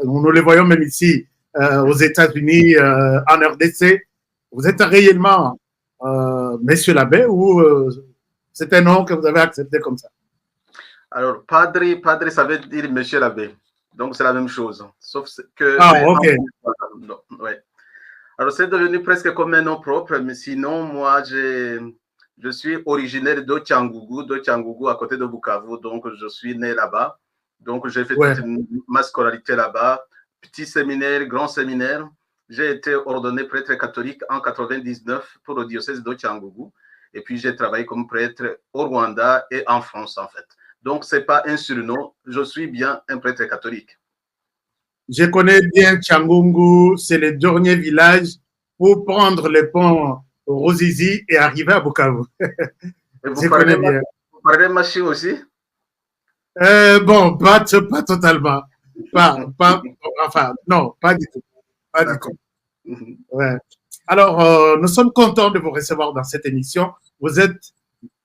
Nous les voyons même ici aux États-Unis, en RDC. Vous êtes réellement Monsieur l'abbé ou c'est un nom que vous avez accepté comme ça? Alors, padre, ça veut dire monsieur l'abbé. Donc, c'est la même chose. Sauf que. Ah, ok. Ouais. Alors, c'est devenu presque comme un nom propre, mais sinon, moi, je suis originaire de Tchangougou, à côté de Bukavu. Donc, je suis né là-bas. Donc, j'ai fait toute ma scolarité là-bas. Petit séminaire, grand séminaire. J'ai été ordonné prêtre catholique en 99 pour le diocèse de Tchangougou. Et puis, j'ai travaillé comme prêtre au Rwanda et en France, en fait. Donc, ce n'est pas un surnom. Je suis bien un prêtre catholique. Je connais bien Tchangougou. C'est le dernier village pour prendre le pont Rosizi et arriver à Bukavu. Je connais bien. Vous parlez Machi aussi? Bon, pas totalement. Enfin, non, pas du tout. Pas du tout. Ouais. Alors, nous sommes contents de vous recevoir dans cette émission. Vous êtes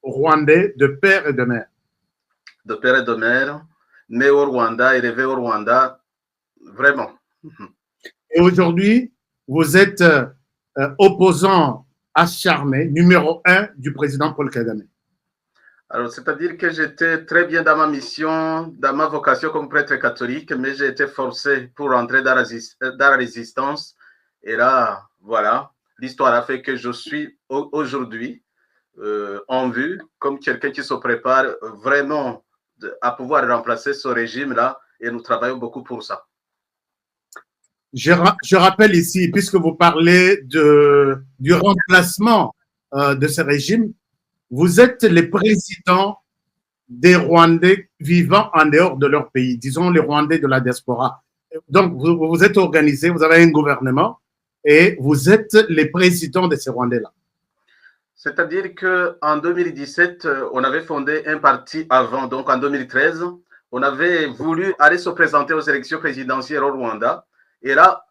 Rwandais de père et de mère. De père et de mère, né au Rwanda, élevé au Rwanda, vraiment. Et aujourd'hui, vous êtes opposant acharné, numéro 1 du président Paul Kagame. Alors, c'est-à-dire que j'étais très bien dans ma mission, dans ma vocation comme prêtre catholique, mais j'ai été forcé pour entrer dans la résistance. Et là, voilà, l'histoire a fait que je suis aujourd'hui en vue, comme quelqu'un qui se prépare vraiment à pouvoir remplacer ce régime-là, et nous travaillons beaucoup pour ça. Je rappelle ici, puisque vous parlez du remplacement de ce régime, vous êtes le président des Rwandais vivant en dehors de leur pays, disons les Rwandais de la diaspora. Donc, vous êtes organisé, vous avez un gouvernement et vous êtes les présidents de ces Rwandais-là. C'est-à-dire qu'en 2017, on avait fondé un parti avant, donc en 2013, on avait voulu aller se présenter aux élections présidentielles au Rwanda. Et là,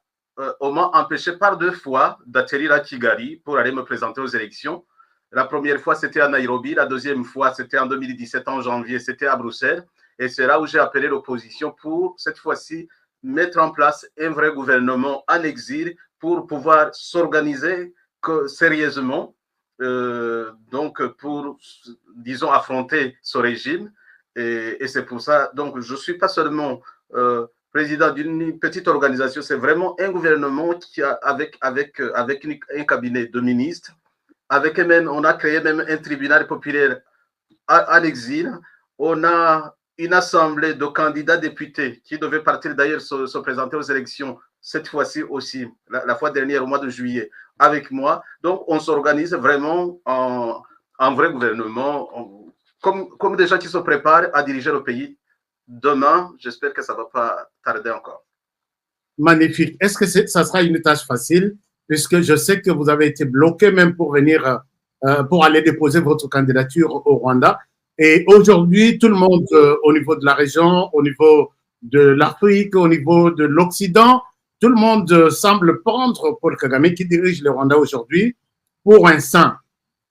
on m'a empêché par 2 fois d'atterrir à Kigali pour aller me présenter aux élections. La première fois, c'était à Nairobi. La deuxième fois, c'était en 2017, en janvier, c'était à Bruxelles. Et c'est là où j'ai appelé l'opposition pour, cette fois-ci, mettre en place un vrai gouvernement en exil pour pouvoir s'organiser sérieusement. Donc, pour, disons, affronter ce régime. Et c'est pour ça, donc, je ne suis pas seulement président d'une petite organisation, c'est vraiment un gouvernement qui a, avec un cabinet de ministres. Avec même, on a créé même un tribunal populaire à l'exil. On a une assemblée de candidats députés qui devaient partir d'ailleurs se présenter aux élections cette fois-ci aussi, la fois dernière au mois de juillet, avec moi. Donc, on s'organise vraiment en vrai gouvernement, comme des gens qui se préparent à diriger le pays. Demain, j'espère que ça ne va pas tarder encore. Magnifique. Est-ce que ça sera une tâche facile, puisque je sais que vous avez été bloqué même pour venir, pour aller déposer votre candidature au Rwanda. Et aujourd'hui, tout le monde, au niveau de la région, au niveau de l'Afrique, au niveau de l'Occident, tout le monde semble prendre Paul Kagame, qui dirige le Rwanda aujourd'hui, pour un saint.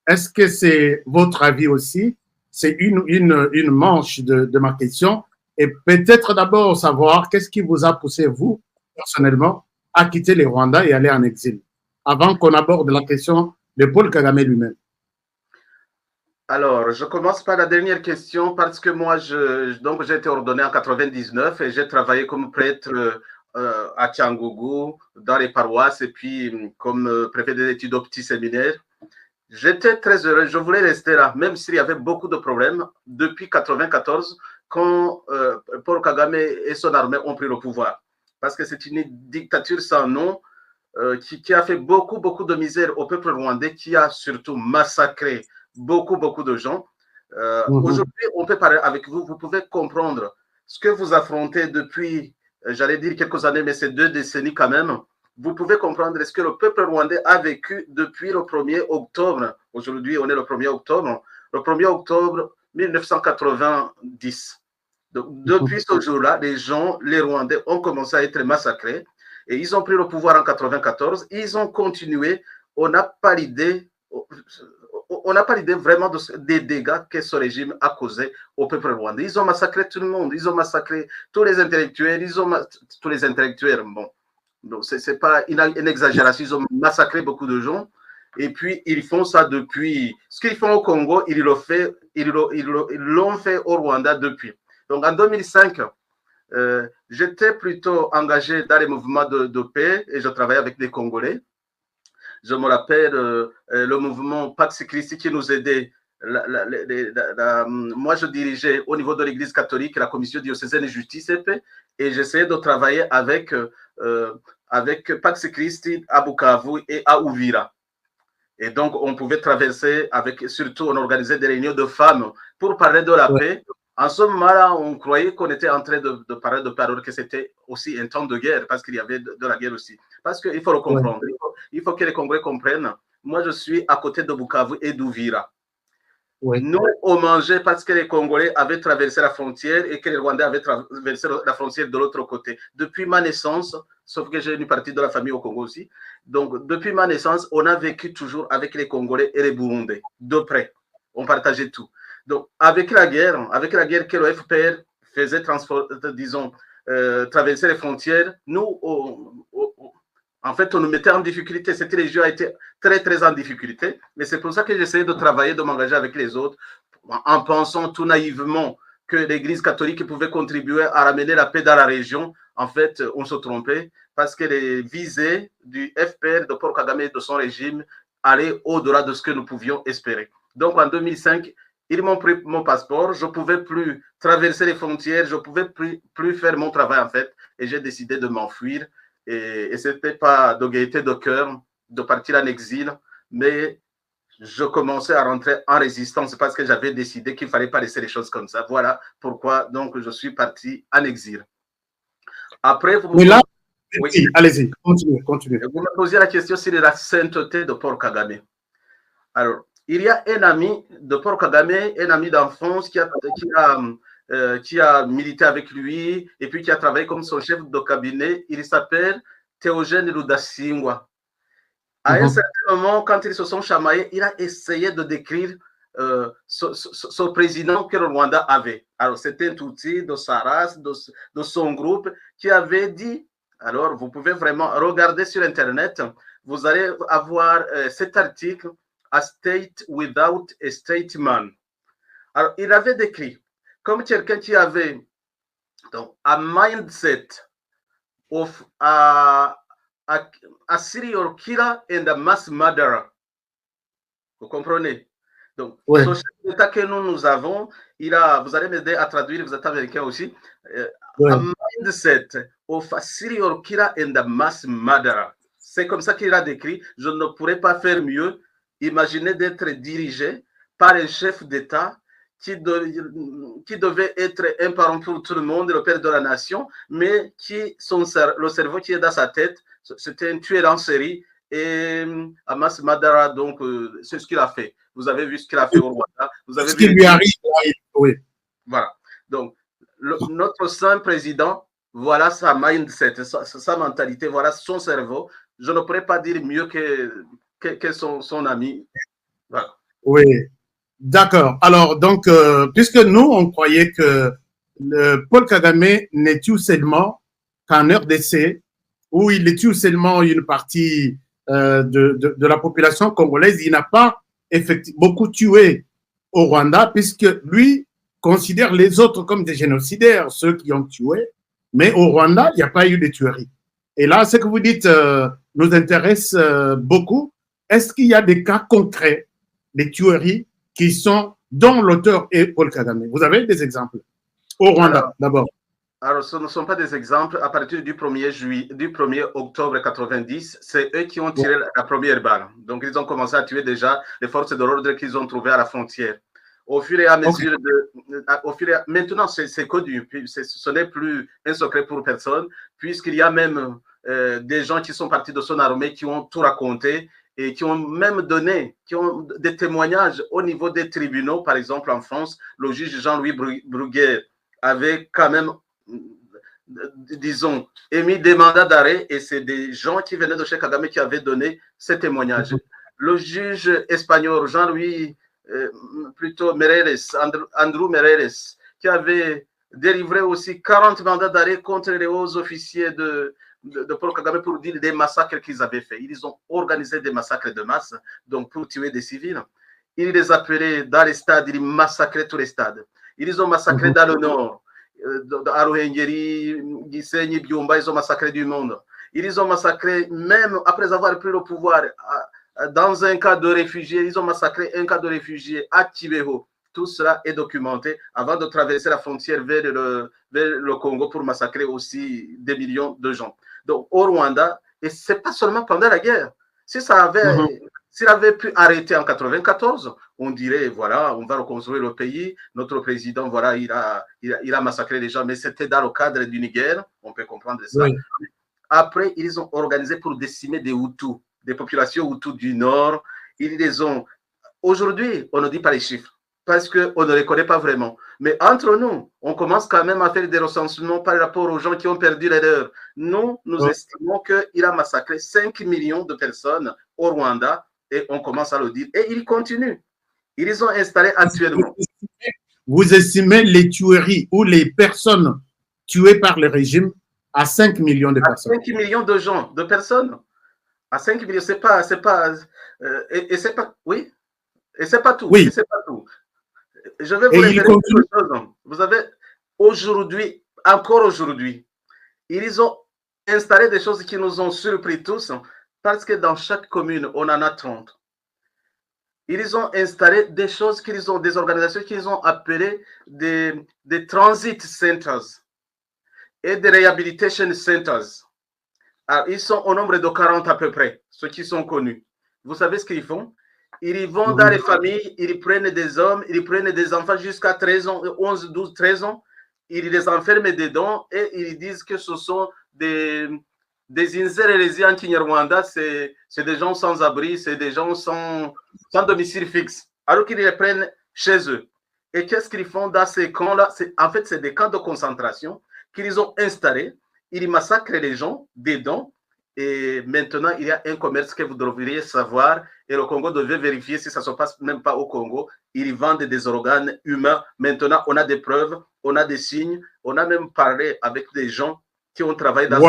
Est-ce que c'est votre avis aussi? C'est une manche de ma question. Et peut-être d'abord savoir qu'est-ce qui vous a poussé, vous, personnellement, à quitter le Rwanda et aller en exil, avant qu'on aborde la question de Paul Kagame lui-même. Alors, je commence par la dernière question parce que moi, donc j'ai été ordonné en 99 et j'ai travaillé comme prêtre à Tchangougou, dans les paroisses et puis comme préfet des études au petit séminaire. J'étais très heureux, je voulais rester là, même s'il y avait beaucoup de problèmes depuis 1994, quand Paul Kagame et son armée ont pris le pouvoir. Parce que c'est une dictature sans nom qui a fait beaucoup de misère au peuple rwandais, qui a surtout massacré beaucoup de gens. Aujourd'hui, on peut parler avec vous, vous pouvez comprendre ce que vous affrontez depuis, j'allais dire quelques années, mais c'est 2 décennies quand même. Vous pouvez comprendre ce que le peuple rwandais a vécu depuis le 1er octobre. Aujourd'hui, on est le 1er octobre. Le 1er octobre 1990. Donc, depuis ce jour-là, les Rwandais ont commencé à être massacrés et ils ont pris le pouvoir en 1994. Ils ont continué. On n'a pas l'idée, on n'a pas l'idée vraiment des dégâts que ce régime a causé au peuple rwandais. Ils ont massacré tout le monde, ils ont massacré tous les intellectuels, tous les intellectuels, bon, donc c'est pas une exagération, ils ont massacré beaucoup de gens, et puis ils font ça depuis, ce qu'ils font au Congo, ils l'ont fait au Rwanda depuis. Donc en 2005, j'étais plutôt engagé dans les mouvements de paix, et je travaillais avec des Congolais. Je me rappelle le mouvement Pax Christi qui nous aidait. Moi, je dirigeais au niveau de l'Église catholique la commission diocésaine de justice et paix, et j'essayais de travailler avec Pax Christi à Bukavu et à Uvira. Et donc, on pouvait traverser surtout, on organisait des réunions de femmes pour parler de la paix. En ce moment-là, on croyait qu'on était en train de parler de paix, alors que c'était aussi un temps de guerre, parce qu'il y avait de la guerre aussi. Parce qu'il faut le comprendre. Il faut que les Congolais comprennent. Moi, je suis à côté de Bukavu et d'Uvira. Nous, on mangeait parce que les Congolais avaient traversé la frontière et que les Rwandais avaient traversé la frontière de l'autre côté. Depuis ma naissance, sauf que j'ai une partie de la famille au Congo aussi, donc depuis ma naissance, on a vécu toujours avec les Congolais et les Burundais, de près. On partageait tout. Donc, avec la guerre que le FPR faisait, traverser les frontières, nous, en fait, on nous mettait en difficulté. Cette région a été très, très en difficulté. Mais c'est pour ça que j'essayais de travailler, de m'engager avec les autres, en pensant tout naïvement que l'Église catholique pouvait contribuer à ramener la paix dans la région. En fait, on se trompait parce que les visées du FPR, de Paul Kagame et de son régime allaient au-delà de ce que nous pouvions espérer. Donc, en 2005, ils m'ont pris mon passeport. Je ne pouvais plus traverser les frontières. Je ne pouvais plus faire mon travail, en fait. Et j'ai décidé de m'enfuir. Et ce n'était pas de gaieté de cœur de partir en exil, mais je commençais à rentrer en résistance parce que j'avais décidé qu'il ne fallait pas laisser les choses comme ça. Voilà pourquoi donc je suis parti en exil. Après, vous me oui, allez-y, continuez. Vous me posiez la question sur la sainteté de Paul Kagame. Alors, il y a un ami de Paul Kagame, un ami d'enfance qui a milité avec lui et puis qui a travaillé comme son chef de cabinet. Il s'appelle Théogène Rudasingwa. À un certain moment, quand ils se sont chamaillés, il a essayé de décrire ce président que le Rwanda avait. Alors, c'était un Tutsi de sa race, de son groupe, qui avait dit, alors vous pouvez vraiment regarder sur Internet, vous allez avoir cet article, A State Without a Statesman. Alors, il avait décrit comme quelqu'un qui avait donc, un mindset of a serial killer and a mass murderer. Vous comprenez? Donc, ce chef d'État que nous avons, vous allez m'aider à traduire, vous êtes américain aussi, a mindset of a serial killer and a mass murderer. C'est comme ça qu'il a décrit. Je ne pourrais pas faire mieux. Imaginez d'être dirigé par un chef d'État qui devait être un parent pour tout le monde, le père de la nation, mais le cerveau qui est dans sa tête, c'était un tueur en série. Et Hamas Madara, donc, c'est ce qu'il a fait. Vous avez vu ce qu'il a fait au Rwanda. Vous avez ce qui lui arrive, oui. Voilà. Donc, notre saint président, voilà sa mindset, sa mentalité, voilà son cerveau. Je ne pourrais pas dire mieux que son ami. Voilà. Oui. D'accord. Alors, donc, puisque nous, on croyait que Paul Kagame n'est tout seulement qu'en RDC, où il est tout seulement une partie de la population congolaise, il n'a pas effectivement beaucoup tué au Rwanda, puisque lui considère les autres comme des génocidaires, ceux qui ont tué, mais au Rwanda, il n'y a pas eu de tuerie. Et là, ce que vous dites nous intéresse beaucoup. Est-ce qu'il y a des cas concrets, des tueries dont l'auteur est Paul Kagame? Vous avez des exemples? Au Rwanda, d'abord. Alors, ce ne sont pas des exemples. À partir du 1er octobre 90, c'est eux qui ont tiré la première balle. Donc, ils ont commencé à tuer déjà les forces de l'ordre qu'ils ont trouvées à la frontière. Au fur et à mesure maintenant, c'est connu. Ce n'est plus un secret pour personne, puisqu'il y a même des gens qui sont partis de son armée qui ont tout raconté et qui ont même donné des témoignages au niveau des tribunaux. Par exemple, en France, le juge Jean-Louis Bruguière avait quand même, disons, émis des mandats d'arrêt, et c'est des gens qui venaient de chez Kagame qui avaient donné ces témoignages. le juge espagnol Jean-Louis Andrew Mereles, qui avait délivré aussi 40 mandats d'arrêt contre les hauts officiers de Paul Kagame pour dire des massacres qu'ils avaient faits. Ils ont organisé des massacres de masse, donc pour tuer des civils. Ils les appelaient dans les stades, ils massacraient tous les stades. Ils ont massacré dans le nord, à Ruhengeri, Gisenyi, Byumba, ils ont massacré du monde. Ils ont massacré, même après avoir pris le pouvoir, dans un cas de réfugiés, ils ont massacré un cas de réfugiés à Kibeho. Tout cela est documenté avant de traverser la frontière vers le Congo pour massacrer aussi des millions de gens. Donc au Rwanda, et ce n'est pas seulement pendant la guerre. Si ça avait, s'il avait pu arrêter en 1994, on dirait, voilà, on va reconstruire le pays. Notre président, voilà, il a massacré les gens, mais c'était dans le cadre d'une guerre. On peut comprendre ça. Oui. Après, ils ont organisé pour décimer des Hutus, des populations Hutus du Nord. Ils les ont. Aujourd'hui, on ne dit pas les chiffres parce qu'on ne les connaît pas vraiment. Mais entre nous, on commence quand même à faire des recensements par rapport aux gens qui ont perdu l'erreur. Nous estimons qu'il a massacré 5 millions de personnes au Rwanda et on commence à le dire. Et ils continuent. Ils ont installé actuellement. Vous estimez les tueries ou les personnes tuées par le régime à 5 millions de personnes? 5 millions de gens, de personnes. À 5 millions, c'est pas, et c'est pas, oui, et c'est pas tout. Oui. Et c'est pas tout. Je vais vous révéler quelque chose. Vous avez aujourd'hui, encore aujourd'hui, ils ont installé des choses qui nous ont surpris tous, parce que dans chaque commune, on en a 30. Ils ont installé des choses, des organisations qu'ils ont appelées des transit centers et des rehabilitation centers. Alors, ils sont au nombre de 40 à peu près, ceux qui sont connus. Vous savez ce qu'ils font? Ils y vont dans les familles, ils prennent des hommes, ils prennent des enfants jusqu'à 13 ans, 11, 12, 13 ans, ils les enferment dedans et ils disent que ce sont des inzererezi en Kinyarwanda, c'est des gens sans abri, c'est des gens sans domicile fixe, alors qu'ils les prennent chez eux. Et qu'est-ce qu'ils font dans ces camps-là? En fait, c'est des camps de concentration qu'ils ont installés. Ils massacrent les gens dedans. Et maintenant, il y a un commerce que vous devriez savoir. Et le Congo devait vérifier si ça ne se passe même pas au Congo. Ils vendent des organes humains. Maintenant, on a des preuves, on a des signes. On a même parlé avec des gens qui ont travaillé dans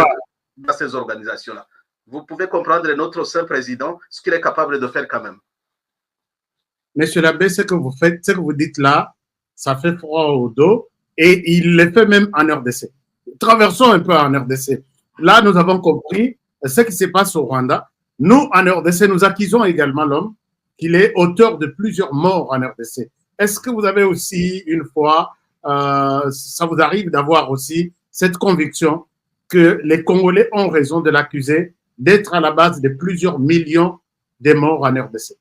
ces organisations-là. Vous pouvez comprendre notre saint président, ce qu'il est capable de faire quand même. Monsieur l'abbé, ce que vous faites, ce que vous dites là, ça fait froid au dos. Et il le fait même en RDC. Traversons un peu en RDC. Là, nous avons compris ce qui se passe au Rwanda. Nous, en RDC, nous accusons également l'homme qu'il est auteur de plusieurs morts en RDC. Est-ce que vous avez aussi, une fois, ça vous arrive d'avoir aussi cette conviction que les Congolais ont raison de l'accuser d'être à la base de plusieurs millions de morts en RDC?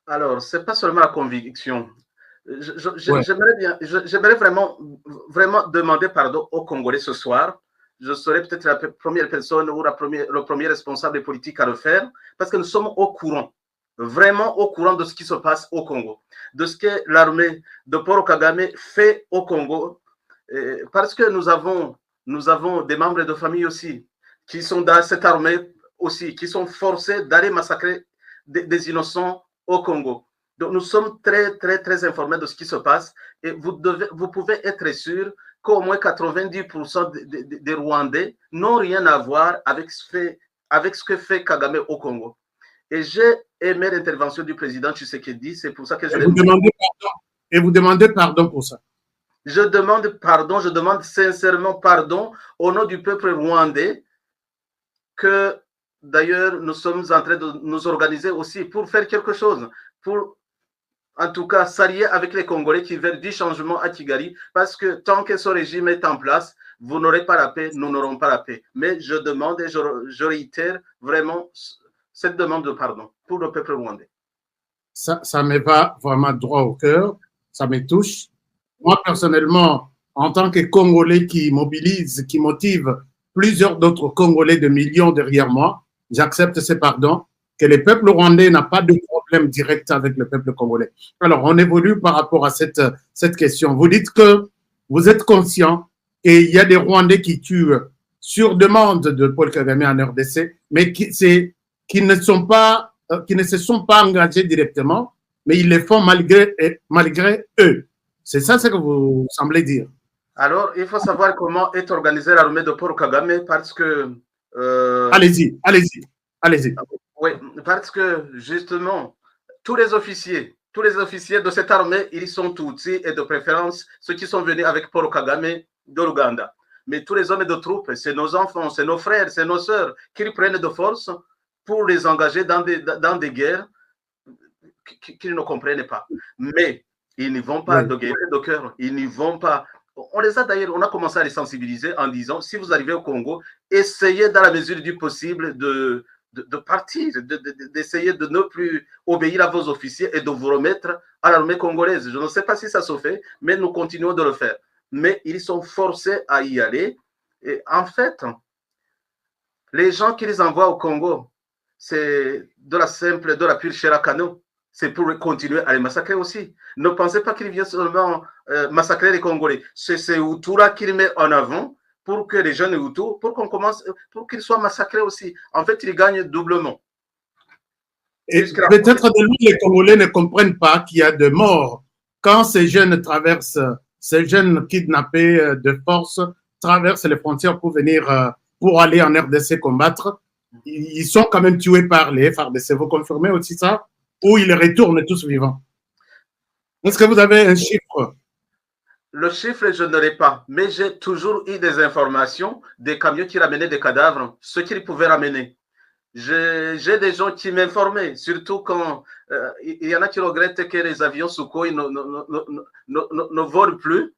Alors, ce n'est pas seulement la conviction. J'aimerais vraiment demander pardon aux Congolais ce soir. Je serai peut-être la première personne ou le premier responsable politique à le faire, parce que nous sommes au courant, vraiment au courant de ce qui se passe au Congo, de ce que l'armée de Paul Kagame fait au Congo, parce que nous avons des membres de famille aussi qui sont dans cette armée aussi, qui sont forcés d'aller massacrer des innocents au Congo. Donc, nous sommes très, très, très informés de ce qui se passe et vous pouvez être sûr qu'au moins 90% des Rwandais n'ont rien à voir avec ce que fait Kagame au Congo. Et j'ai aimé l'intervention du président Tshisekedi, c'est pour ça que je l'ai dit. Et vous demandez pardon pour ça? Je demande pardon, je demande sincèrement pardon au nom du peuple rwandais que d'ailleurs nous sommes en train de nous organiser aussi pour faire quelque chose, pour en tout cas s'allier avec les Congolais qui veulent du changement à Kigali, parce que tant que ce régime est en place, vous n'aurez pas la paix, nous n'aurons pas la paix. Mais je demande et je réitère vraiment cette demande de pardon pour le peuple rwandais. Ça me va vraiment droit au cœur, ça me touche. Moi, personnellement, en tant que Congolais qui mobilise, qui motive plusieurs d'autres Congolais de millions derrière moi, j'accepte ces pardons, que le peuple rwandais n'a pas de problème direct avec le peuple congolais. Alors, on évolue par rapport à cette question. Vous dites que vous êtes conscient qu'il y a des Rwandais qui tuent sur demande de Paul Kagame en RDC, mais qui ne sont pas qui ne se sont pas engagés directement, mais ils le font malgré eux. C'est ça ce que vous semblez dire. Alors, il faut savoir comment est organisée l'armée de Paul Kagame parce que... Allez-y, allez-y, allez-y. Oui, parce que justement, tous les officiers de cette armée, ils sont Tutsis et de préférence ceux qui sont venus avec Paul Kagame de l'Ouganda. Mais tous les hommes de troupes, c'est nos enfants, c'est nos frères, c'est nos sœurs qu'ils prennent de force pour les engager dans des guerres qu'ils ne comprennent pas. Mais ils n'y vont pas de guerre de cœur, ils n'y vont pas. On les a d'ailleurs, on a commencé à les sensibiliser en disant, si vous arrivez au Congo, essayez dans la mesure du possible de partir, d'essayer de ne plus obéir à vos officiers et de vous remettre à l'armée congolaise. Je ne sais pas si ça se fait, mais nous continuons de le faire. Mais ils sont forcés à y aller. Et en fait, les gens qui les envoient au Congo, c'est de la pure chair à canon. C'est pour continuer à les massacrer aussi. Ne pensez pas qu'ils viennent seulement massacrer les Congolais. C'est ces Hutus-là qu'il met en avant pour que les jeunes Hutus, pour qu'ils soient massacrés aussi. En fait, ils gagnent doublement. Et peut-être de nous, les Congolais ne comprennent pas qu'il y a de morts. Quand ces jeunes kidnappés de force traversent les frontières pour venir, pour aller en RDC combattre, ils sont quand même tués par les FARDC. Vous confirmez aussi ça? Ou ils retournent tous vivants? Est-ce que vous avez un chiffre? Le chiffre, je ne l'ai pas, mais j'ai toujours eu des informations des camions qui ramenaient des cadavres, ce qu'ils pouvaient ramener. J'ai des gens qui m'informaient, surtout quand il y en a qui regrettent que les avions Sukhoi ne volent plus.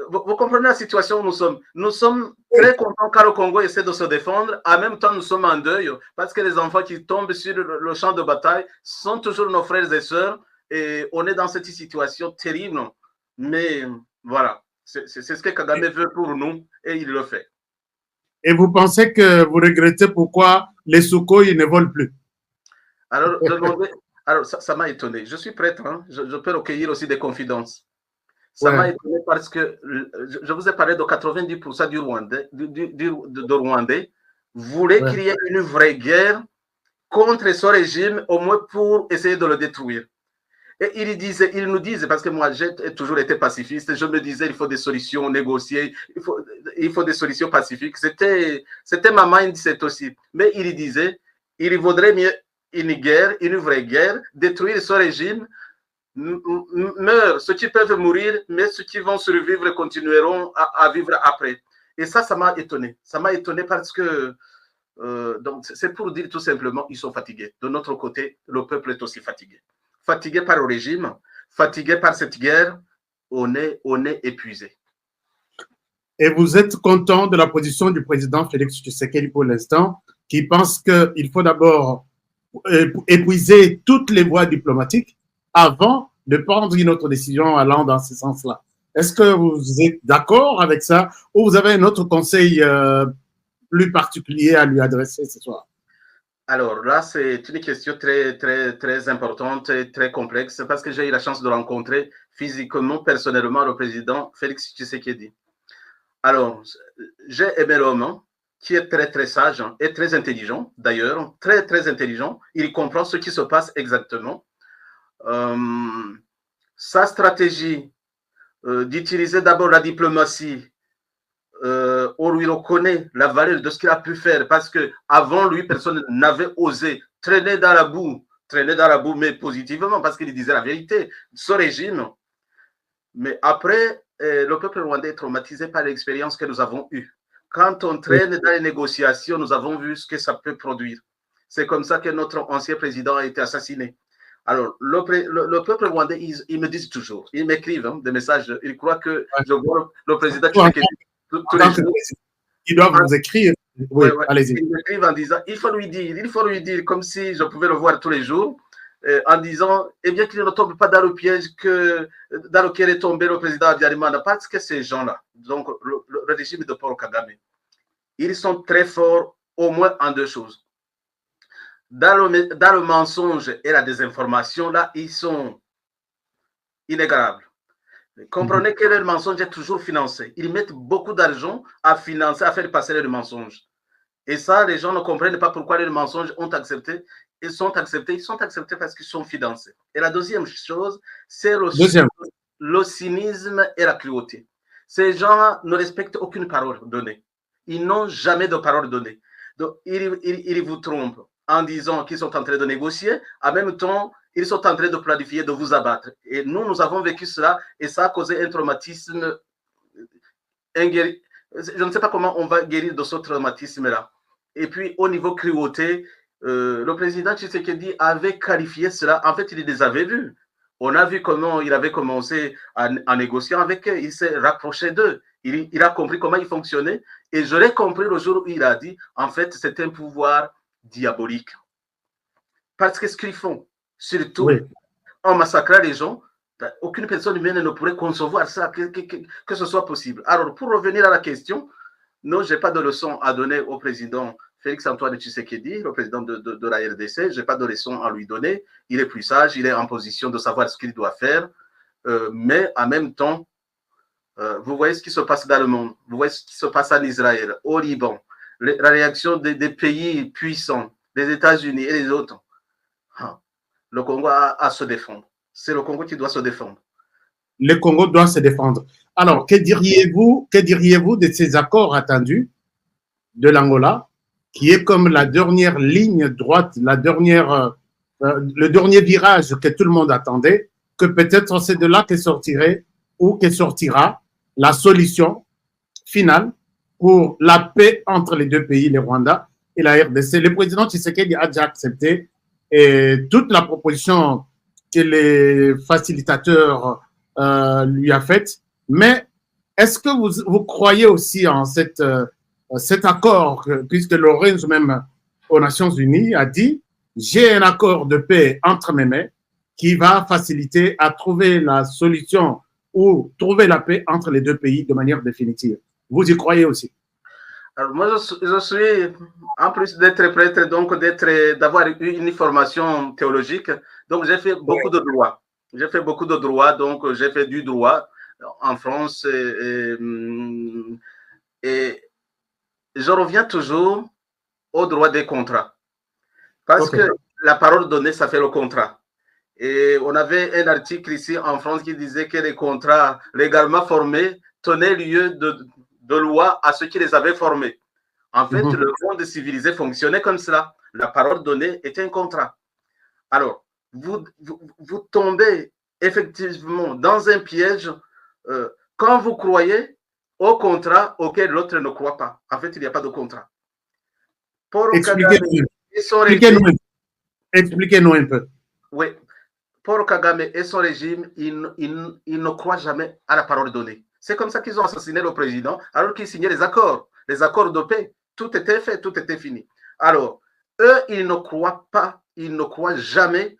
Vous comprenez la situation où nous sommes. Nous sommes très contents car le Congo essaie de se défendre. En même temps, nous sommes en deuil parce que les enfants qui tombent sur le champ de bataille sont toujours nos frères et sœurs. Et on est dans cette situation terrible. Mais voilà, c'est ce que Kagame veut pour nous et il le fait. Et vous pensez que vous regrettez pourquoi les Sukhoi ne volent plus? Alors, ça m'a étonné. Je suis prêtre, hein? Je peux recueillir aussi des confidences. Ça m'a étonné parce que je vous ai parlé de 90% du Rwandais voulaient qu'il y ait une vraie guerre contre ce régime, au moins pour essayer de le détruire. Et il nous disait, parce que moi j'ai toujours été pacifiste, je me disais il faut des solutions négociées, il faut des solutions pacifiques. C'était ma mindset aussi. Mais il disait, il vaudrait mieux une guerre, une vraie guerre, détruire ce régime, meurent ceux qui peuvent mourir, mais ceux qui vont survivre continueront à vivre après. Et ça m'a étonné. Ça m'a étonné parce que donc c'est pour dire tout simplement ils sont fatigués. De notre côté, le peuple est aussi fatigué. Fatigué par le régime, fatigué par cette guerre, on est épuisé. Et vous êtes content de la position du président Félix Tshisekedi pour l'instant, qui pense qu'il faut d'abord épuiser toutes les voies diplomatiques avant de prendre une autre décision allant dans ce sens-là. Est-ce que vous êtes d'accord avec ça ou vous avez un autre conseil plus particulier à lui adresser ce soir? Alors là, c'est une question très, très, très importante et très complexe parce que j'ai eu la chance de rencontrer physiquement, personnellement, le président Félix Tshisekedi. Alors, j'ai aimé l'homme qui est très, très sage et très intelligent, d'ailleurs, très, très intelligent. Il comprend ce qui se passe exactement. Sa stratégie d'utiliser d'abord la diplomatie, on lui reconnaît la valeur de ce qu'il a pu faire parce qu'avant lui, personne n'avait osé traîner dans la boue, mais positivement parce qu'il disait la vérité, ce régime. Mais après, le peuple rwandais est traumatisé par l'expérience que nous avons eue. Quand on traîne dans les négociations, nous avons vu ce que ça peut produire. C'est comme ça que notre ancien président a été assassiné. Alors, le peuple rwandais, ils me disent toujours, ils m'écrivent des messages, ils croient que je vois le président Tshisekedi tous les jours. Ils doivent vous écrire. Oui, allez-y. Ils m'écrivent en disant, il faut lui dire, comme si je pouvais le voir tous les jours, en disant, eh bien qu'il ne tombe pas dans le piège dans lequel est tombé le président Habyarimana, parce que ces gens-là, donc le régime de Paul Kagame, ils sont très forts au moins en deux choses. Dans le mensonge et la désinformation, là, ils sont inégalables. Comprenez que le mensonge est toujours financé. Ils mettent beaucoup d'argent à financer, à faire passer le mensonge. Et ça, les gens ne comprennent pas pourquoi les mensonges ont accepté. ils sont acceptés parce qu'ils sont financés. Et la deuxième chose, c'est le cynisme et la cruauté. Ces gens ne respectent aucune parole donnée. Ils n'ont jamais de parole donnée. Donc, ils vous trompent en disant qu'ils sont en train de négocier. En même temps, ils sont en train de planifier de vous abattre. Et nous avons vécu cela et ça a causé un traumatisme inguéri. Je ne sais pas comment on va guérir de ce traumatisme-là. Et puis, au niveau cruauté, le président Tshisekedi avait qualifié cela. En fait, il les avait vus. On a vu comment il avait commencé en négociant avec eux. Il s'est rapproché d'eux. Il a compris comment ils fonctionnaient. Et je l'ai compris le jour où il a dit, en fait, c'est un pouvoir diabolique. Parce que ce qu'ils font, surtout en massacrant les gens, aucune personne humaine ne pourrait concevoir ça, que ce soit possible. Alors, pour revenir à la question, non, je n'ai pas de leçon à donner au président Félix-Antoine Tshisekedi, le président de la RDC. Je n'ai pas de leçon à lui donner. Il est plus sage, il est en position de savoir ce qu'il doit faire. Mais en même temps, vous voyez ce qui se passe dans le monde. Vous voyez ce qui se passe en Israël, au Liban. La réaction des pays puissants, des États-Unis et les autres. Le Congo a à se défendre. C'est le Congo qui doit se défendre. Le Congo doit se défendre. Alors, que diriez-vous de ces accords attendus de l'Angola, qui est comme la dernière ligne droite, le dernier virage que tout le monde attendait, que peut-être c'est de là que sortirait ou que sortira la solution finale pour la paix entre les deux pays, le Rwanda et la RDC. Le président Tshisekedi a déjà accepté et toute la proposition que les facilitateurs lui a faite. Mais est-ce que vous croyez aussi en cet accord, puisque Lorenzo même aux Nations Unies a dit « J'ai un accord de paix entre mes mains qui va faciliter à trouver la solution ou trouver la paix entre les deux pays de manière définitive ». Vous y croyez aussi? Alors moi, je suis, en plus d'être prêtre, donc d'avoir eu une formation théologique, donc j'ai fait beaucoup de droit. J'ai fait beaucoup de droit, donc j'ai fait du droit en France et je reviens toujours au droit des contrats. Parce que la parole donnée, ça fait le contrat. Et on avait un article ici en France qui disait que les contrats légalement formés tenaient lieu de loi à ceux qui les avaient formés. En fait, le monde civilisé fonctionnait comme cela. La parole donnée était un contrat. Alors, vous tombez effectivement dans un piège quand vous croyez au contrat auquel l'autre ne croit pas. En fait, il n'y a pas de contrat. Expliquez-nous un peu. Oui. Paul Kagame et son régime, ils ne croient jamais à la parole donnée. C'est comme ça qu'ils ont assassiné le président, alors qu'ils signaient les accords de paix. Tout était fait, tout était fini. Alors, eux, ils ne croient pas, ils ne croient jamais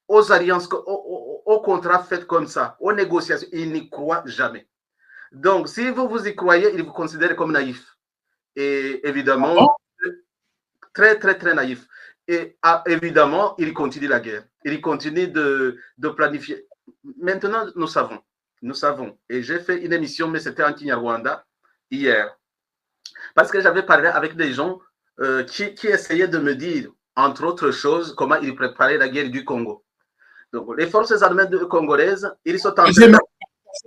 aux alliances, aux contrats faits comme ça, aux négociations. Ils n'y croient jamais. Donc, si vous y croyez, ils vous considèrent comme naïf. Et évidemment, très, très, très naïf. Et évidemment, il continue la guerre. Il continue de planifier. Maintenant, nous savons. Et j'ai fait une émission, mais c'était en Kinyarwanda hier. Parce que j'avais parlé avec des gens qui essayaient de me dire, entre autres choses, comment ils préparaient la guerre du Congo. Donc, les forces armées congolaises, ils sont en train...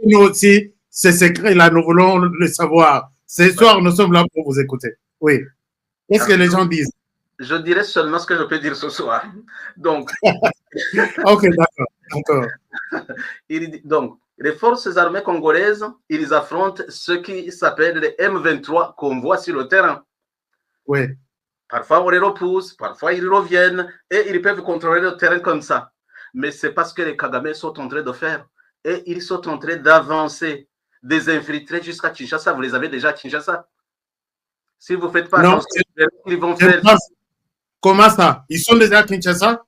Nous aussi, ces secrets-là, nous voulons le savoir. Ce soir, nous sommes là pour vous écouter. Oui. Qu'est-ce que les gens disent? Je dirais seulement ce que je peux dire ce soir. Donc, ok, d'accord. Donc, les forces armées congolaises, ils affrontent ce qui s'appelle les M23 qu'on voit sur le terrain. Oui. Parfois, on les repousse, parfois, ils reviennent et ils peuvent contrôler le terrain comme ça. Mais c'est parce que les Kagame sont en train de faire. Et ils sont en train d'avancer, des infiltrer jusqu'à Kinshasa. Vous les avez déjà à Kinshasa. Si vous ne faites pas attention, ils vont faire... Comment ça? Ils sont déjà à Kinshasa?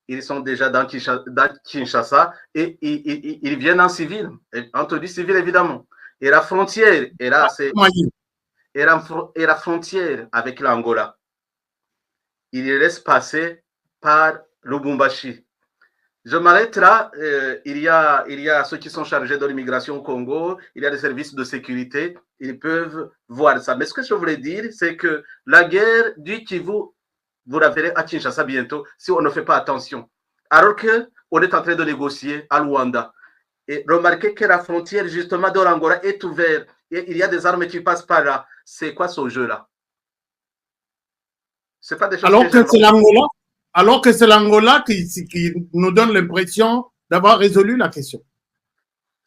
Ils sont déjà dans Kinshasa et ils viennent en civil, entre du civil évidemment. Et la frontière, et là, c'est et la frontière avec l'Angola, ils laissent passer par Lubumbashi. Je m'arrête là. Il y a ceux qui sont chargés de l'immigration au Congo, il y a des services de sécurité, ils peuvent voir ça. Mais ce que je voulais dire, c'est que la guerre du Kivu vous la verrez à Kinshasa bientôt si on ne fait pas attention. Alors qu'on est en train de négocier à Luanda. Et remarquez que la frontière justement de l'Angola est ouverte et il y a des armes qui passent par là. C'est quoi ce jeu-là? C'est pas des choses Alors que c'est l'Angola, alors que c'est l'Angola qui nous donne l'impression d'avoir résolu la question.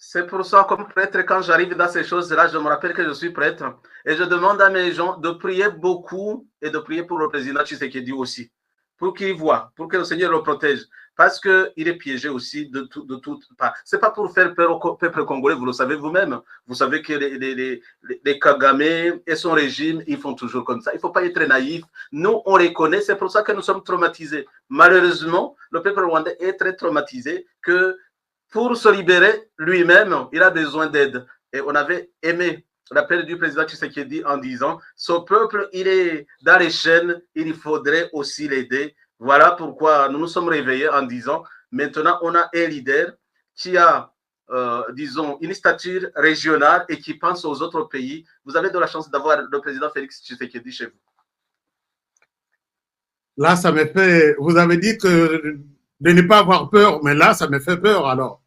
C'est pour ça, comme prêtre, quand j'arrive dans ces choses-là, je me rappelle que je suis prêtre et je demande à mes gens de prier beaucoup et de prier pour le président Tshisekedi aussi, pour qu'il voit, pour que le Seigneur le protège, parce qu'il est piégé aussi de tout part. Ce n'est pas pour faire peur au peuple congolais, vous le savez vous-même. Vous savez que les Kagame et son régime, ils font toujours comme ça. Il ne faut pas être naïf. Nous, on les connaît, c'est pour ça que nous sommes traumatisés. Malheureusement, le peuple rwandais est très traumatisé que pour se libérer lui-même, il a besoin d'aide. Et on avait aimé l'appel du président Tshisekedi en disant ce peuple, il est dans les chaînes, il faudrait aussi l'aider. Voilà pourquoi nous nous sommes réveillés en disant maintenant, on a un leader qui a, disons, une stature régionale et qui pense aux autres pays. Vous avez de la chance d'avoir le président Félix Tshisekedi chez vous. Là, ça me fait. Vous avez dit que de ne pas avoir peur, mais là, ça me fait peur alors.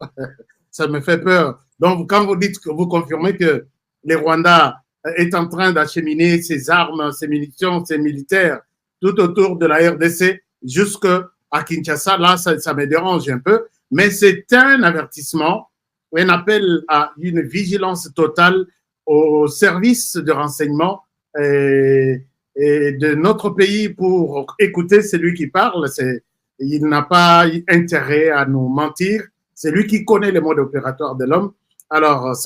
Ça me fait peur. Donc, quand vous dites que vous confirmez que les Rwandais est en train d'acheminer ses armes, ses munitions, ses militaires tout autour de la RDC jusqu'à Kinshasa, là, ça me dérange un peu. Mais c'est un avertissement, un appel à une vigilance totale au service de renseignement et de notre pays pour écouter celui qui parle. Il n'a pas intérêt à nous mentir. C'est lui qui connaît les modes opératoires de l'homme. Alors,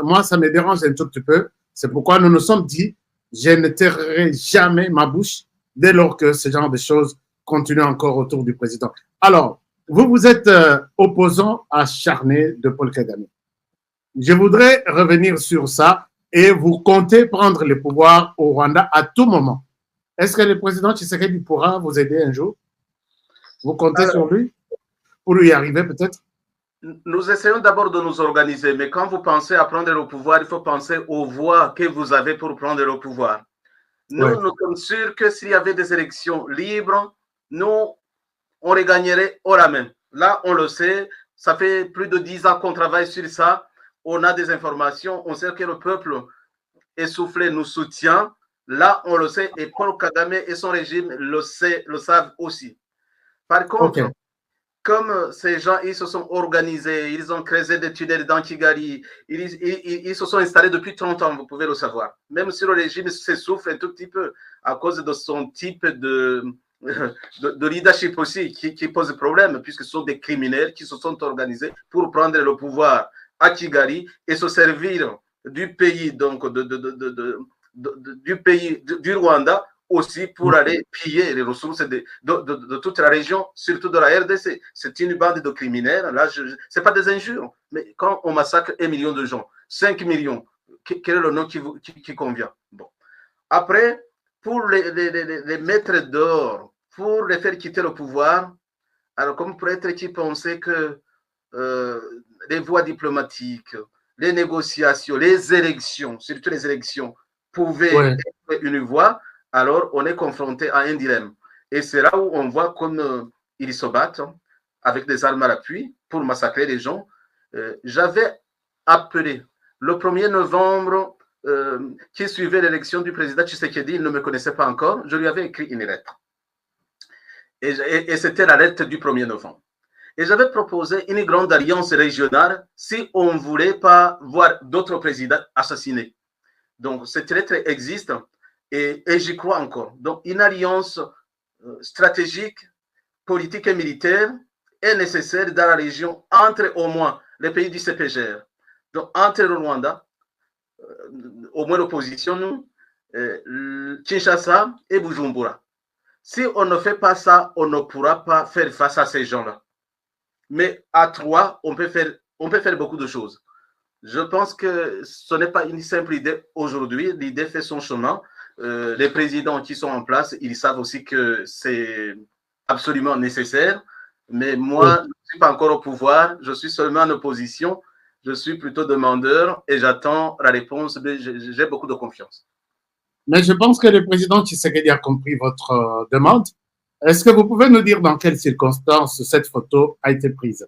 moi, ça me dérange un tout petit peu. C'est pourquoi nous nous sommes dit, je ne tairai jamais ma bouche dès lors que ce genre de choses continuent encore autour du président. Alors, vous êtes opposant acharné de Paul Kagame. Je voudrais revenir sur ça et vous comptez prendre le pouvoir au Rwanda à tout moment. Est-ce que le président Tshisekedi pourra vous aider un jour? Vous comptez sur lui pour y arriver peut-être? Nous essayons d'abord de nous organiser, mais quand vous pensez à prendre le pouvoir, il faut penser aux voies que vous avez pour prendre le pouvoir. Nous, nous sommes sûrs que s'il y avait des élections libres, nous, on les gagnerait haut la main. Là, on le sait, ça fait plus de 10 ans qu'on travaille sur ça. On a des informations, on sait que le peuple essoufflé nous soutient. Là, on le sait, et Paul Kagame et son régime le savent aussi. Par contre, comme ces gens, ils se sont organisés, ils ont creusé des tunnels dans Kigali, ils se sont installés depuis 30 ans, vous pouvez le savoir. Même si le régime s'essouffle un tout petit peu à cause de son type de leadership aussi qui pose problème, puisque ce sont des criminels qui se sont organisés pour prendre le pouvoir à Kigali et se servir du pays, donc du pays du Rwanda, aussi pour aller piller les ressources de toute la région, surtout de la RDC. C'est une bande de criminels. Là, ce n'est pas des injures, mais quand on massacre 1 million de gens, 5 millions, quel est le nom qui convient? Bon. Après, pour les mettre dehors, pour les faire quitter le pouvoir, alors comme prêtre qui pensait que les voies diplomatiques, les négociations, les élections, surtout les élections, pouvaient être une voie, alors on est confronté à un dilemme. Et c'est là où on voit comme ils se battent avec des armes à l'appui pour massacrer les gens. J'avais appelé le 1er novembre qui suivait l'élection du président Tshisekedi, il ne me connaissait pas encore, je lui avais écrit une lettre. Et c'était la lettre du 1er novembre. Et j'avais proposé une grande alliance régionale si on ne voulait pas voir d'autres présidents assassinés. Donc, cette lettre existe et j'y crois encore. Donc, une alliance stratégique, politique et militaire est nécessaire dans la région entre au moins les pays du CPGR. Donc, entre le Rwanda, au moins l'opposition, nous, Kinshasa et Bujumbura. Si on ne fait pas ça, on ne pourra pas faire face à ces gens-là. Mais à 3, on peut faire beaucoup de choses. Je pense que ce n'est pas une simple idée aujourd'hui. L'idée fait son chemin. Les présidents qui sont en place, ils savent aussi que c'est absolument nécessaire. Mais moi, je ne suis pas encore au pouvoir. Je suis seulement en opposition. Je suis plutôt demandeur et j'attends la réponse. J'ai beaucoup de confiance. Mais je pense que le président Tshisekedi a compris votre demande Est-ce que vous pouvez nous dire dans quelles circonstances cette photo a été prise?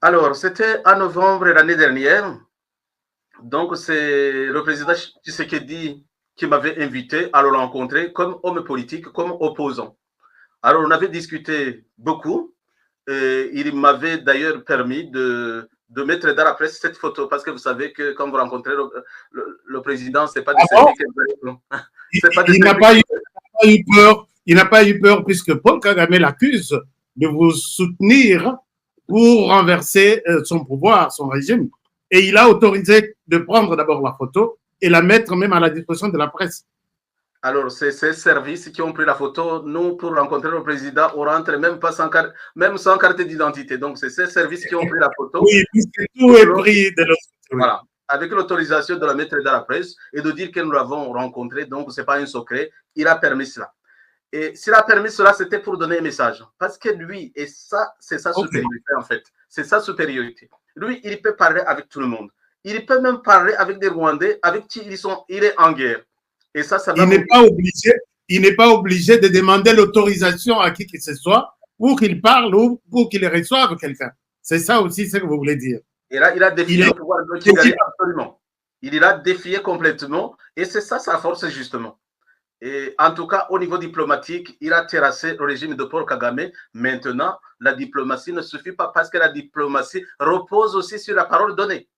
Alors, c'était en novembre l'année dernière. Donc, c'est le président Tshisekedi qui m'avait invité à le rencontrer comme homme politique, comme opposant. Alors, on avait discuté beaucoup. Et il m'avait d'ailleurs permis de mettre dans la presse cette photo parce que vous savez que quand vous rencontrez le président, ce n'est pas des selfies Il n'a pas eu peur. Il n'a pas eu peur puisque Paul Kagame l'accuse de vous soutenir pour renverser son pouvoir, son régime. Et il a autorisé de prendre d'abord la photo et la mettre même à la disposition de la presse. Alors, c'est ces services qui ont pris la photo. Nous, pour rencontrer le président, on rentre même sans carte d'identité. Donc, c'est ces services qui ont pris la photo. Oui, puisque tout est pris de l'autre côté. Voilà. Avec l'autorisation de la mettre dans la presse et de dire que nous l'avons rencontré. Donc, ce n'est pas un secret. Il a permis cela. Et s'il a permis cela, c'était pour donner un message. Parce que lui, et ça, c'est sa supériorité, en fait. C'est sa supériorité. Lui, il peut parler avec tout le monde. Il peut même parler avec des Rwandais avec qui il est en guerre. Et ça il n'est pas obligé de demander l'autorisation à qui que ce soit pour qu'il parle ou pour qu'il reçoive quelqu'un. C'est ça aussi ce que vous voulez dire. Et là, il a défié le pouvoir de Kigali absolument. Il l'a défié complètement. Et c'est ça sa force, justement. Et en tout cas, au niveau diplomatique, il a terrassé le régime de Paul Kagame. Maintenant, la diplomatie ne suffit pas parce que la diplomatie repose aussi sur la parole donnée.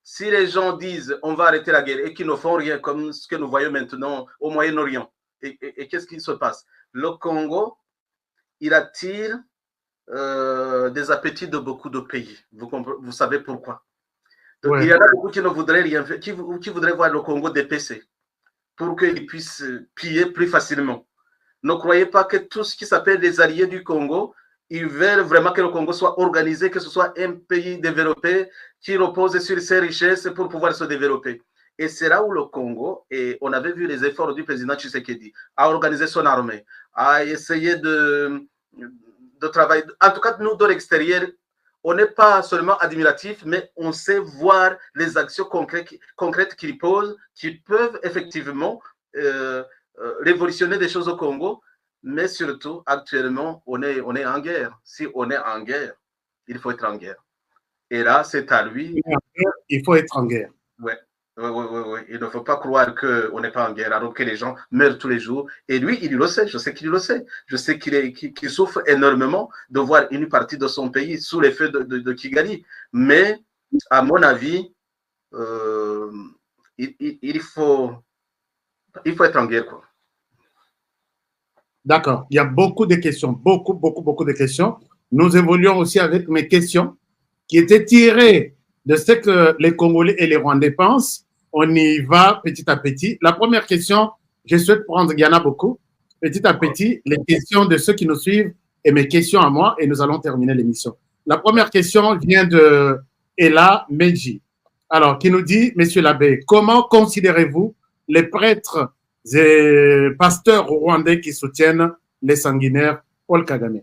Si les gens disent on va arrêter la guerre et qu'ils ne font rien comme ce que nous voyons maintenant au Moyen-Orient, et qu'est-ce qui se passe? Le Congo, il attire des appétits de beaucoup de pays. Vous savez pourquoi? Donc, il y en a beaucoup qui ne voudraient rien faire, qui voudraient voir le Congo dépecé pour qu'ils puissent piller plus facilement. Ne croyez pas que tout ce qui s'appelle les alliés du Congo, ils veulent vraiment que le Congo soit organisé, que ce soit un pays développé qui repose sur ses richesses pour pouvoir se développer. Et c'est là où le Congo, et on avait vu les efforts du président Tshisekedi, à organiser son armée, à essayer de travailler. En tout cas, nous, de l'extérieur, on n'est pas seulement admiratif, mais on sait voir les actions concrètes qu'il pose, qui peuvent effectivement révolutionner des choses au Congo. Mais surtout, actuellement, on est en guerre. Si on est en guerre, il faut être en guerre. Et là, c'est à lui. Il faut être en guerre. Oui. Il ne faut pas croire qu'on n'est pas en guerre, alors que les gens meurent tous les jours. Et lui, il le sait. Je sais qu'il le sait. Je sais qu'il souffre énormément de voir une partie de son pays sous les feux de Kigali. Mais, à mon avis, il faut être en guerre, quoi. D'accord. Il y a beaucoup de questions, beaucoup de questions. Nous évoluons aussi avec mes questions qui étaient tirées de ce que les Congolais et les Rwandais pensent. On y va petit à petit. La première question, je souhaite prendre, il y en a beaucoup, petit à petit, les questions de ceux qui nous suivent et mes questions à moi, et nous allons terminer l'émission. La première question vient de Ella Meji. Alors, qui nous dit, Monsieur l'abbé, comment considérez-vous les prêtres et pasteurs rwandais qui soutiennent les sanguinaires Paul Kagame?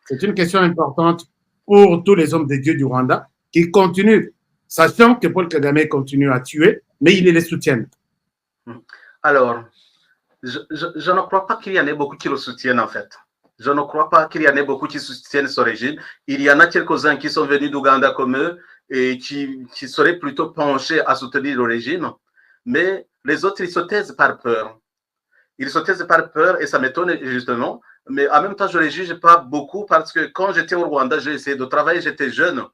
C'est une question importante pour tous les hommes de Dieu du Rwanda qui continuent, sachant que Paul Kagame continue à tuer, mais ils les soutiennent. Alors, je ne crois pas qu'il y en ait beaucoup qui le soutiennent, en fait. Je ne crois pas qu'il y en ait beaucoup qui soutiennent ce régime. Il y en a quelques-uns qui sont venus d'Ouganda comme eux et qui seraient plutôt penchés à soutenir le régime. Mais les autres, ils se taisent par peur. Ils se taisent par peur et ça m'étonne justement. Mais en même temps, je ne les juge pas beaucoup parce que quand j'étais au Rwanda, j'ai essayé de travailler, j'étais jeune.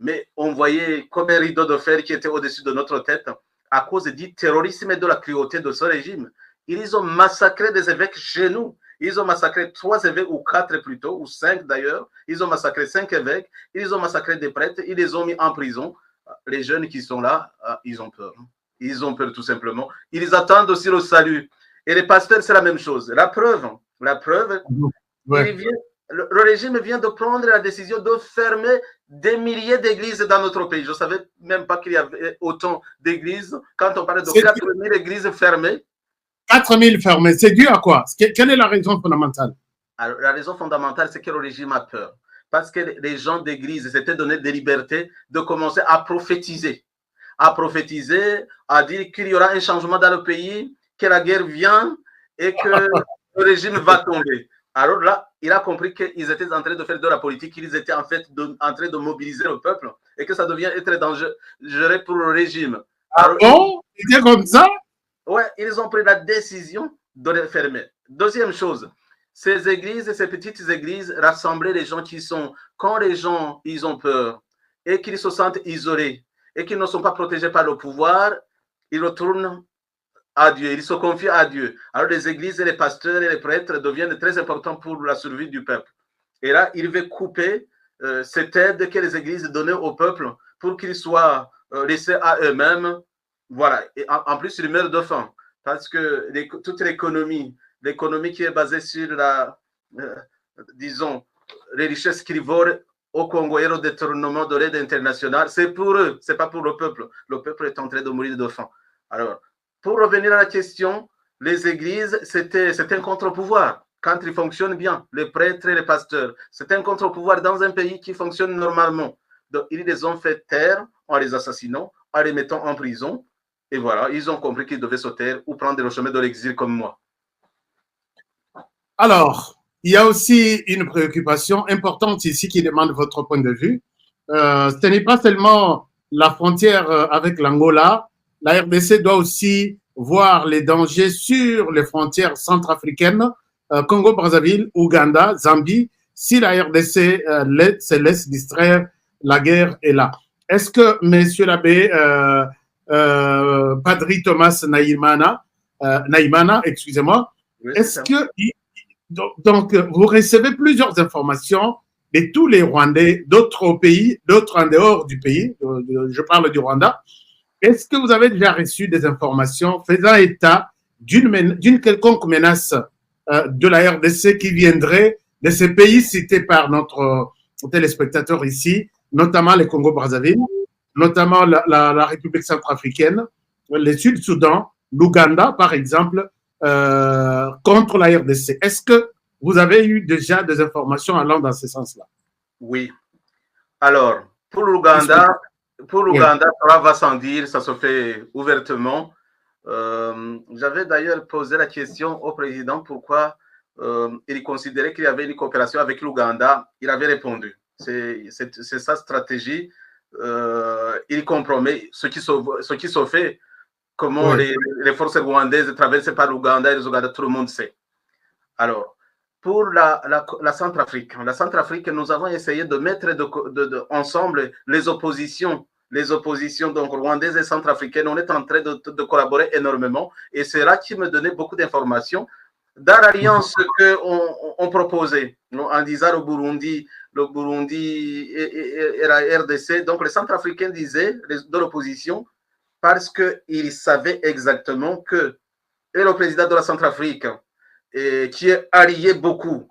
Mais on voyait comme un rideau de fer qui était au-dessus de notre tête à cause du terrorisme et de la cruauté de ce régime. Ils ont massacré des évêques chez nous. Ils ont massacré 3 évêques ou 4 plutôt, ou 5 d'ailleurs. Ils ont massacré 5 évêques. Ils ont massacré des prêtres. Ils les ont mis en prison. Les jeunes qui sont là, ils ont peur. Ils ont peur tout simplement. Ils attendent aussi le salut. Et les pasteurs, c'est la même chose. La preuve, ouais. Le régime vient de prendre la décision de fermer des milliers d'églises dans notre pays. Je ne savais même pas qu'il y avait autant d'églises. Quand on parlait de 4000 églises fermées. 4000 fermées, c'est dû à quoi? Quelle est la raison fondamentale? Alors, la raison fondamentale, c'est que le régime a peur. Parce que les gens d'église s'étaient donné des libertés de commencer à prophétiser. À dire qu'il y aura un changement dans le pays, que la guerre vient et que le régime va tomber. Alors là, il a compris qu'ils étaient en train de faire de la politique, qu'ils étaient en fait en train de mobiliser le peuple et que ça devient très dangereux pour le régime. Alors, bon, c'était comme ça? Ouais, ils ont pris la décision de les fermer. Deuxième chose, ces églises, ces petites églises rassemblaient les gens qui sont, quand les gens, ils ont peur et qu'ils se sentent isolés et qu'ils ne sont pas protégés par le pouvoir, ils retournent à Dieu, ils se confient à Dieu. Alors les églises et les pasteurs et les prêtres deviennent très importants pour la survie du peuple. Et là, il veut couper cette aide que les églises donnaient au peuple pour qu'ils soient laissés à eux-mêmes. Voilà. Et en plus, ils meurent de faim parce que toute l'économie qui est basée sur disons, les richesses qu'ils volent au Congo et le détournement de l'aide internationale, c'est pour eux, c'est pas pour le peuple. Le peuple est en train de mourir de faim. Alors, pour revenir à la question, les églises, c'est un contre-pouvoir quand ils fonctionnent bien, les prêtres et les pasteurs. C'est un contre-pouvoir dans un pays qui fonctionne normalement. Donc, ils les ont fait taire en les assassinant, en les mettant en prison. Et voilà, ils ont compris qu'ils devaient se taire ou prendre le chemin de l'exil comme moi. Alors, il y a aussi une préoccupation importante ici qui demande votre point de vue. Ce n'est pas seulement la frontière avec l'Angola. La RDC doit aussi voir les dangers sur les frontières centrafricaines, Congo-Brazzaville, Ouganda, Zambie. Si la RDC se laisse distraire, la guerre est là. Est-ce que, monsieur l'abbé, Padri Thomas Naïmana, excusez-moi, oui, est-ce que donc, vous recevez plusieurs informations de tous les Rwandais, d'autres pays, d'autres en dehors du pays, je parle du Rwanda. Est-ce que vous avez déjà reçu des informations faisant état d'une quelconque menace de la RDC qui viendrait de ces pays cités par notre téléspectateur ici, notamment les Congo-Brazzaville, notamment la République centrafricaine, le Sud-Soudan, l'Ouganda, par exemple, contre la RDC. Est-ce que vous avez eu déjà des informations allant dans ce sens-là? Oui. Alors, pour l'Ouganda, oui, ça va sans dire, ça se fait ouvertement. J'avais d'ailleurs posé la question au président pourquoi il considérait qu'il y avait une coopération avec l'Ouganda. Il avait répondu. C'est sa stratégie. Il compromet ce qui se fait. Comment oui, les forces rwandaises traversent par l'Ouganda et les Ouganda, tout le monde sait. Alors, pour la Centrafrique, nous avons essayé de mettre ensemble les oppositions donc rwandaises et centrafricaines. On est en train de collaborer énormément et c'est là qui me donnait beaucoup d'informations dans l'alliance qu'on proposait en disant le Burundi et la RDC. Donc, les centrafricains disaient de l'opposition parce qu'ils savaient exactement que et le président de la Centrafrique, qui est allié beaucoup